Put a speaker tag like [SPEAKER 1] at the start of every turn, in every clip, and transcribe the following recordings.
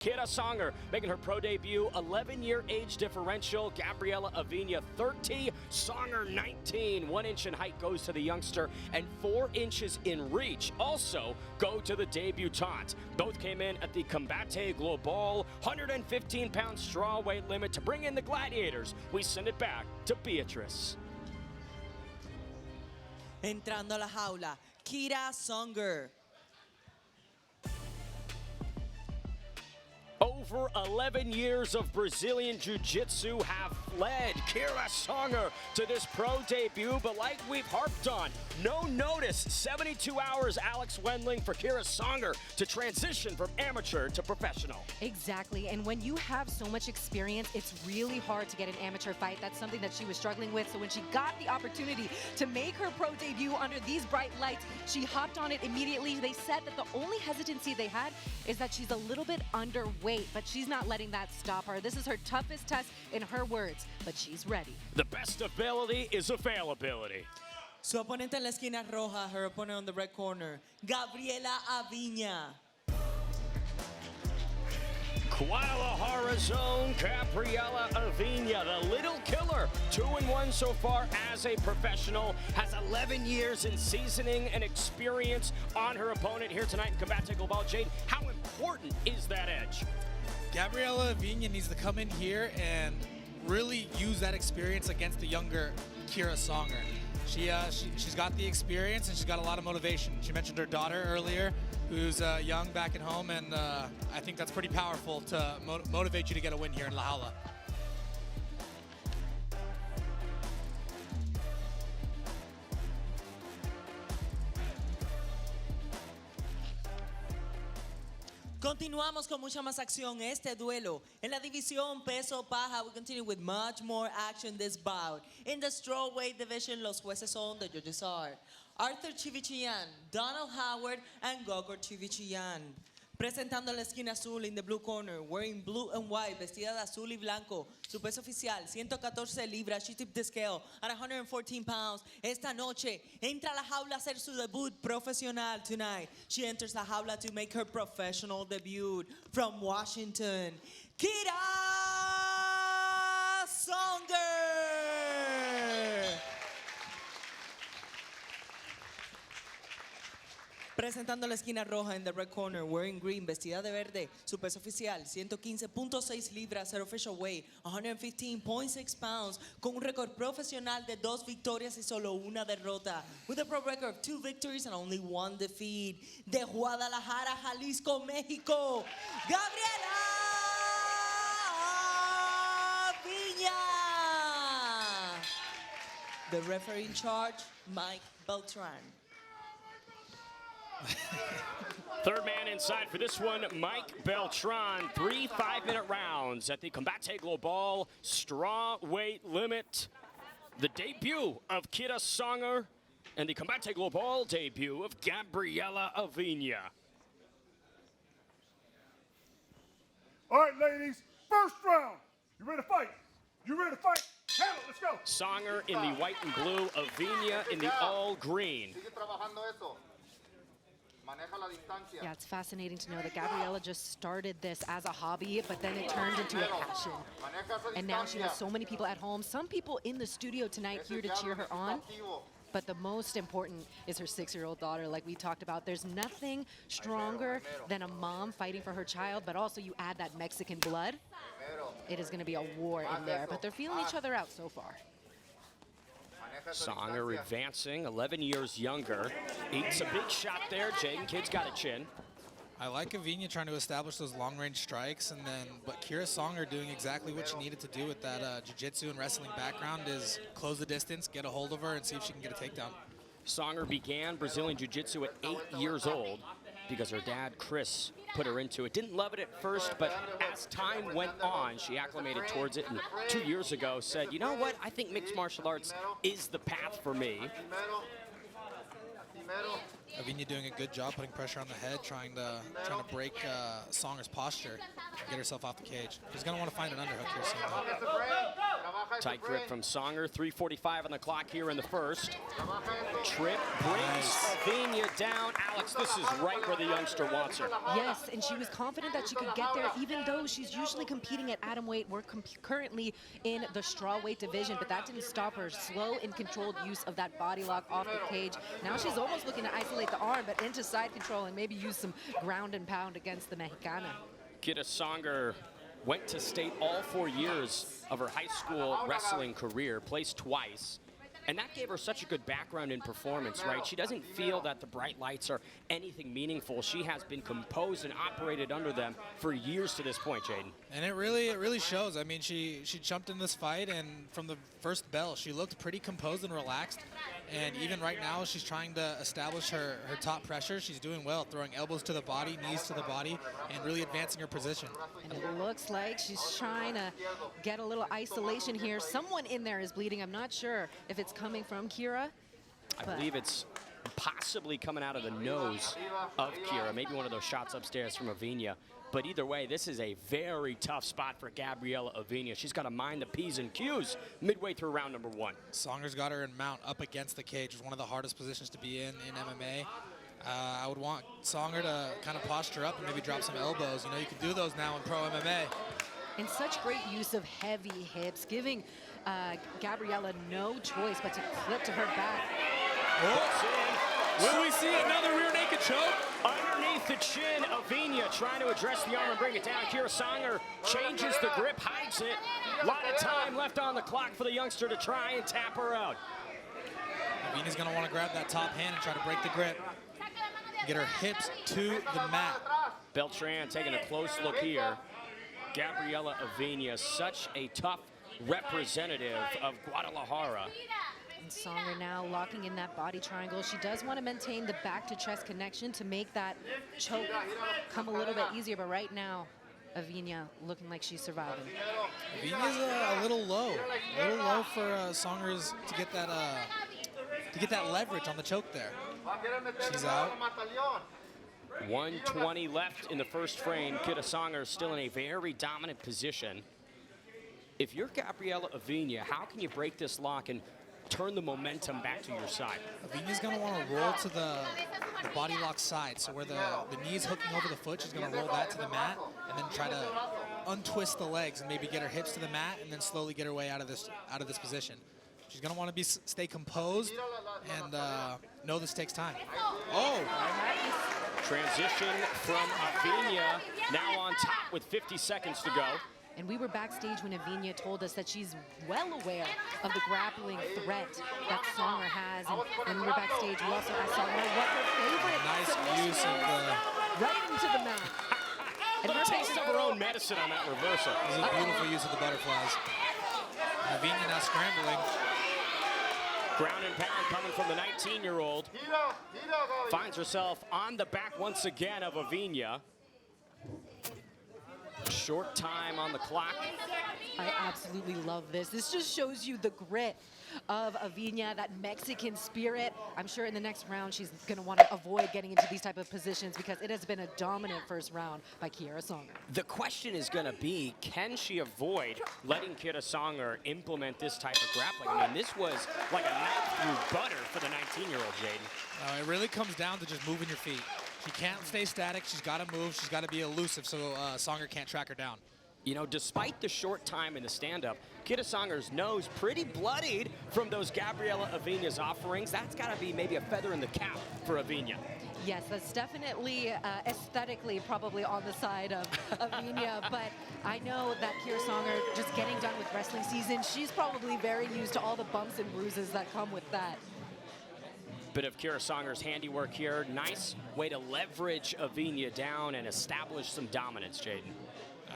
[SPEAKER 1] Kira Songer making her pro debut, 11-year age differential. Gabriela Avin 30, Songer 19. 1 inch in height goes to the youngster, and 4 inches in reach also go to the debutante. Both came in at the Combate Global 115-pound straw weight limit. To bring in the gladiators, we send it back to Beatrice.
[SPEAKER 2] Entrando a la jaula, Kira Songer.
[SPEAKER 1] Over 11 years of Brazilian Jiu-Jitsu have led Kira Songer to this pro debut, but like we've harped on, no notice, 72 hours, Alex Wendling, for Kira Songer to transition from amateur to professional.
[SPEAKER 3] Exactly, and when you have so much experience, it's really hard to get an amateur fight. That's something that she was struggling with, so when she got the opportunity to make her pro debut under these bright lights, she hopped on it immediately. They said that the only hesitancy they had is that she's a little bit underweight, but she's not letting that stop her. This is her toughest test in her words, but she's ready.
[SPEAKER 1] The best ability is availability.
[SPEAKER 2] Su oponente en la esquina roja, her opponent on the red corner, Gabriela Avin.
[SPEAKER 1] Guadalajara zone, Gabriela Avin, the little killer, 2-1 so far as a professional, has 11 years in seasoning and experience on her opponent here tonight in Combate Global. Jade, how important is that edge?
[SPEAKER 4] Gabriela Avin needs to come in here and really use that experience against the younger Kira Songer. She's got the experience and she's got a lot of motivation. She mentioned her daughter earlier, who's young back at home, and I think that's pretty powerful to motivate you to get a win here in La Jaula.
[SPEAKER 2] Continuamos con mucha más acción este duelo. En la división peso paja, we continue with much more action this bout. In the strawweight division, los jueces son the judges are Arthur Chivichian, Donald Howard, and Gogor Chivichian. Presentando la esquina azul in the blue corner, wearing blue and white, vestida de azul y blanco. Su peso oficial, 114 libras. She tipped the scale at 114 pounds. Esta noche entra a la jaula a hacer su debut profesional tonight. She enters la jaula to make her professional debut from Washington. Kira Songer! Presentando la esquina roja in the red corner, wearing green, vestida de verde. Su peso oficial, 115.6 libras. Her official weight, 115.6 pounds. Con un récord profesional de 2 victorias y solo una derrota. With a pro record of 2 victories and only 1 defeat. De Guadalajara, Jalisco, México, Gabriela Avin. The referee in charge, Mike Beltran.
[SPEAKER 1] Third man inside for this one, Mike Beltran. 3 5-minute rounds at the Combate Global straw weight limit. The debut of Kira Songer and the Combate Global debut of Gabriela Avin.
[SPEAKER 5] All right, ladies, first round. You ready to fight? You ready to fight? Handle, let's go.
[SPEAKER 1] Songer in the white and blue, Avin in the all green.
[SPEAKER 3] Yeah, it's fascinating to know that Gabriela just started this as a hobby, but then it turned into a passion. And now she has so many people at home, some people in the studio tonight here to cheer her on. But the most important is her 6-year-old daughter, like we talked about. There's nothing stronger than a mom fighting for her child, but also you add that Mexican blood. It is going to be a war in there, but they're feeling each other out so far.
[SPEAKER 1] Songer advancing, 11 years younger. Eats a big shot there. Jaden Kidd's got a chin.
[SPEAKER 4] I like Avin trying to establish those long-range strikes, and then but Kira Songer doing exactly what she needed to do with that jiu-jitsu and wrestling background is close the distance, get a hold of her, and see if she can get a takedown.
[SPEAKER 1] Songer began Brazilian Jiu-Jitsu at 8 years old because her dad, Chris, put her into it. Didn't love it at first, but as time went on, she acclimated towards it, and 2 years ago said, you know what, I think mixed martial arts is the path for me.
[SPEAKER 4] Avinia doing a good job putting pressure on the head, trying to break Songer's posture, get herself off the cage. She's going to want to find an underhook here soon, though.
[SPEAKER 1] Tight grip from Songer. 3:45 on the clock here in the first. Trip brings Avinia down. Alex, this is right where the youngster wants her.
[SPEAKER 3] Yes, and she was confident that she could get there, even though she's usually competing at atomweight. We're currently in the strawweight division, but that didn't stop her. Slow and controlled use of that body lock off the cage. Now she's almost looking to isolate the arm, but into side control and maybe use some ground and pound against the Mexicana.
[SPEAKER 1] Kira Songer went to state all 4 years of her high school wrestling career, placed twice. And that gave her such a good background in performance, right? She doesn't feel that the bright lights are anything meaningful. She has been composed and operated under them for years to this point, Jaden.
[SPEAKER 4] And it really shows. I mean, she jumped in this fight, and from the first bell, she looked pretty composed and relaxed. And even right now, she's trying to establish her top pressure. She's doing well, throwing elbows to the body, knees to the body, and really advancing her position.
[SPEAKER 3] And it looks like she's trying to get a little isolation here. Someone in there is bleeding. I'm not sure if it's coming from Kira.
[SPEAKER 1] I believe it's possibly coming out of the nose of Kira. Maybe one of those shots upstairs from Avinia. But either way, this is a very tough spot for Gabriela Avinia. She's got to mind the P's and Q's midway through round number 1.
[SPEAKER 4] Songer's got her in mount up against the cage. It's one of the hardest positions to be in MMA. I would want Songer to kind of posture up and maybe drop some elbows. You know, you can do those now in pro MMA.
[SPEAKER 3] And such great use of heavy hips, giving Gabriela no choice but to clip to her back.
[SPEAKER 1] Will we see another rear naked choke? Underneath the chin, Avinia trying to address the arm and bring it down. Kira Songer changes the grip, hides it. A lot of time left on the clock for the youngster to try and tap her out.
[SPEAKER 4] Avinia's going to want to grab that top hand and try to break the grip. Get her hips to the mat.
[SPEAKER 1] Beltran taking a close look here. Gabriela Avinia, such a tough representative of Guadalajara.
[SPEAKER 3] And Songer now locking in that body triangle. She does want to maintain the back-to-chest connection to make that choke come a little bit easier, but right now, Avinia looking like she's surviving.
[SPEAKER 4] Avinia's a little low for Songer's to get that leverage on the choke there. She's out.
[SPEAKER 1] 1:20 left in the first frame. Kira Songer still in a very dominant position. If you're Gabriela Avinia, how can you break this lock and turn the momentum back to your side?
[SPEAKER 4] Avinia's going to want to roll to the body lock side. So where the knee is hooking over the foot, she's going to roll that to the mat and then try to untwist the legs and maybe get her hips to the mat and then slowly get her way out of this position. She's going to want to stay composed and know this takes time. Oh!
[SPEAKER 1] Transition from Avinia, now on top with 50 seconds to go.
[SPEAKER 3] And we were backstage when Avinia told us that she's well aware of the grappling threat that Songer has. And when we were backstage, we also asked Songer what her favorite
[SPEAKER 4] nice use of the...
[SPEAKER 3] right into the mouth.
[SPEAKER 1] And her taste of her own medicine on that reversal.
[SPEAKER 4] This is a beautiful use of the butterflies. Avinia now scrambling.
[SPEAKER 1] Ground and pound coming from the 19-year-old. Finds herself on the back once again of Avinia. Short time on the clock.
[SPEAKER 3] I absolutely love this. This just shows you the grit of Avinia, that Mexican spirit. I'm sure in the next round she's going to want to avoid getting into these type of positions because it has been a dominant first round by Kira Songer.
[SPEAKER 1] The question is going to be, can she avoid letting Kira Songer implement this type of grappling? I mean, this was like a knife through butter for the 19-year-old, Jaden.
[SPEAKER 4] It really comes down to just moving your feet. She can't stay static. She's got to move. She's got to be elusive so Songer can't track her down.
[SPEAKER 1] You know, despite the short time in the stand-up, Kira Songer's nose pretty bloodied from those Gabriela Avinia's offerings. That's got to be maybe a feather in the cap for Avinia.
[SPEAKER 3] Yes, that's definitely aesthetically probably on the side of Avinia, but I know that Kira Songer, just getting done with wrestling season, she's probably very used to all the bumps and bruises that come with that.
[SPEAKER 1] Bit of Kira Songer's handiwork here. Nice way to leverage Avinia down and establish some dominance, Jaden.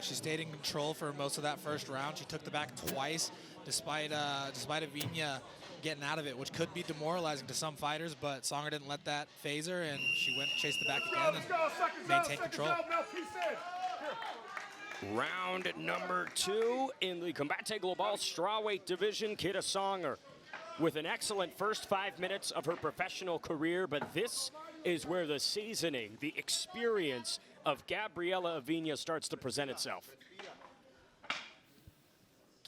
[SPEAKER 4] She stayed in control for most of that first round. She took the back twice, despite Avinia getting out of it, which could be demoralizing to some fighters, but Songer didn't let that phase her, and she went and chased the back again and maintained control.
[SPEAKER 1] Round number 2 in the Combate Global strawweight division. Kira Songer with an excellent first 5 minutes of her professional career, but this is where the seasoning, the experience of Gabriela Avin starts to present itself.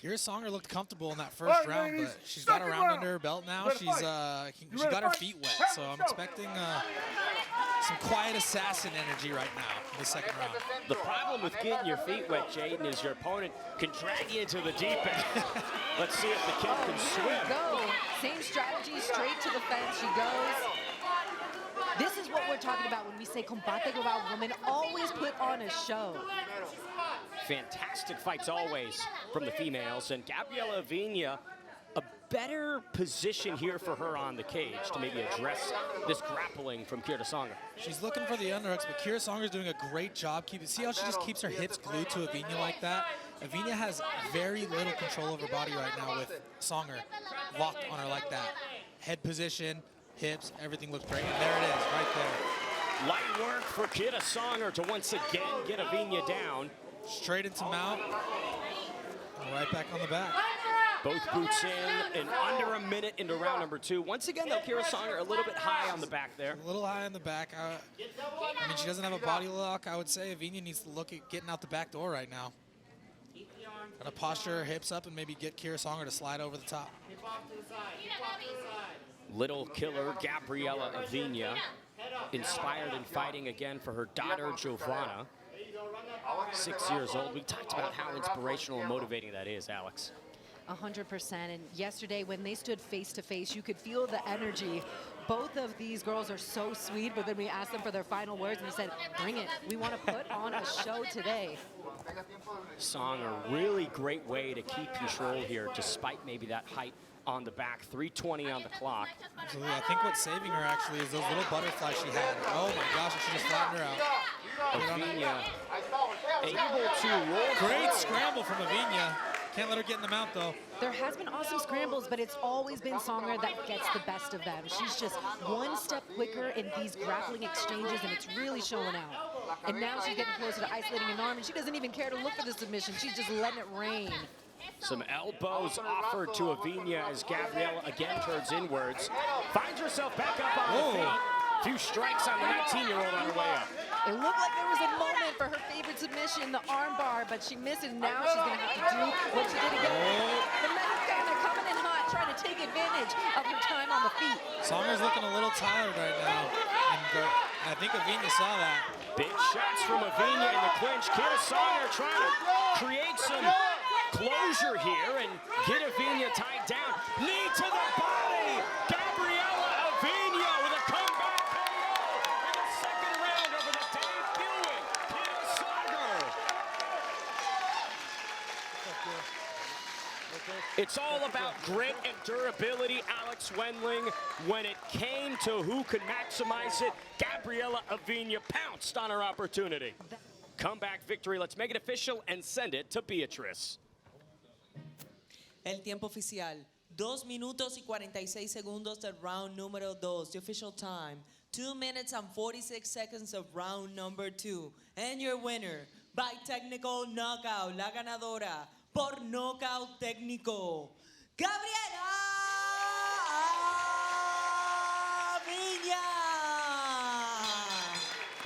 [SPEAKER 4] Kira Songer looked comfortable in that first round, but she's got a round under her belt now. She got her feet wet, so I'm expecting some quiet assassin energy right now in the second round.
[SPEAKER 1] The problem with getting your feet wet, Jaden, is your opponent can drag you into the deep end. Let's see if the kid can swim.
[SPEAKER 3] Go. Same strategy, straight to the fence she goes. This is what we're talking about when we say Combate Global women always put on a show.
[SPEAKER 1] Fantastic fights always from the females, and Gabriela Avin, a better position here for her on the cage to maybe address this grappling from Kira Songer.
[SPEAKER 4] She's looking for the underhooks, but Kira Songer's doing a great job. See how she just keeps her hips glued to Avin like that? Avin has very little control over her body right now with Songer locked on her like that. Head position, hips, everything looks great, and there it is, right there.
[SPEAKER 1] Light work for Kira Songer to once again get Avin down.
[SPEAKER 4] Straight into mount, and right back on the back.
[SPEAKER 1] Both boots in, and under a minute into round number 2. Once again, though, Kira Songer a little bit high on the back there.
[SPEAKER 4] A little high on the back. I mean, she doesn't have a body lock. I would say Avin needs to look at getting out the back door right now. Gotta posture her hips up and maybe get Kira Songer to slide over the top.
[SPEAKER 1] Little killer Gabriela Avin, inspired in fighting again for her daughter Giovanna. 6 years old. We talked about how inspirational and motivating that is, Alex.
[SPEAKER 3] 100%. And yesterday when they stood face to face, you could feel the energy. Both of these girls are so sweet, but then we asked them for their final words and they said, bring it. We want to put on a show today.
[SPEAKER 1] Songer, really great way to keep control here despite maybe that height on the back. 3:20 on the clock.
[SPEAKER 4] Absolutely. I think what's saving her actually is those little butterflies she had. Oh my gosh, she just flattened her out.
[SPEAKER 1] Avin able to roll.
[SPEAKER 4] Great scramble from Avin. Can't let her get in the mount though.
[SPEAKER 3] There has been awesome scrambles, but it's always been Songer that gets the best of them. She's just one step quicker in these grappling exchanges, and it's really showing out. And now she's getting closer to isolating an arm, and she doesn't even care to look for the submission. She's just letting it rain.
[SPEAKER 1] Some elbows offered to Avin as Gabriela again turns inwards. Finds herself back up on the feet. Few strikes on the 19-year-old on her way up.
[SPEAKER 3] It looked like there was a moment for her favorite submission, the arm bar, but she missed it, and now she's going to have to do what she did again. The Mexicana coming in hot, trying to take advantage of her time on the feet.
[SPEAKER 4] Songer's looking a little tired right now, and I think Avin saw that.
[SPEAKER 1] Big shots from Avin in the clinch. Kira Songer trying to create some closure here and get Avin tied down. Knee to the body. Gabriela Avin with a comeback KO in the second round over the debuting Kira Songer. It's all about grit and durability, Alex Wendling. When it came to who could maximize it, Gabriela Avin pounced on her opportunity. Comeback victory. Let's make it official and send it to Beatrice.
[SPEAKER 2] El tiempo oficial, 2 minutos y 46 segundos del round número 2. The official time, 2 minutes and 46 seconds of round number 2. And your winner, by technical knockout, la ganadora, por knockout técnico, Gabriela Avin.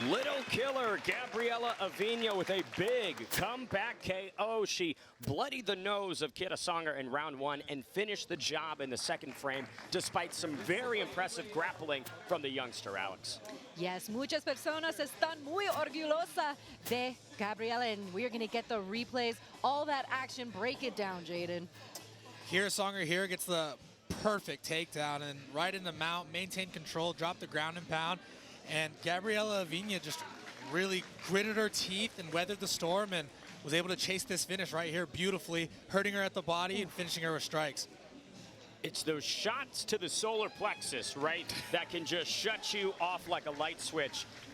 [SPEAKER 1] Little killer Gabriela Avin with a big comeback KO. She bloodied the nose of Kira Songer in round 1 and finished the job in the second frame, despite some very impressive grappling from the youngster, Alex.
[SPEAKER 3] Yes, muchas personas están muy orgullosas de Gabriela, and we're going to get the replays, all that action. Break it down, Jaden.
[SPEAKER 4] Kira Songer here gets the perfect takedown and right in the mount, maintain control, drop the ground and pound. And Gabriela Avin just really gritted her teeth and weathered the storm and was able to chase this finish right here beautifully, hurting her at the body and finishing her with strikes.
[SPEAKER 1] It's those shots to the solar plexus, right, that can just shut you off like a light switch.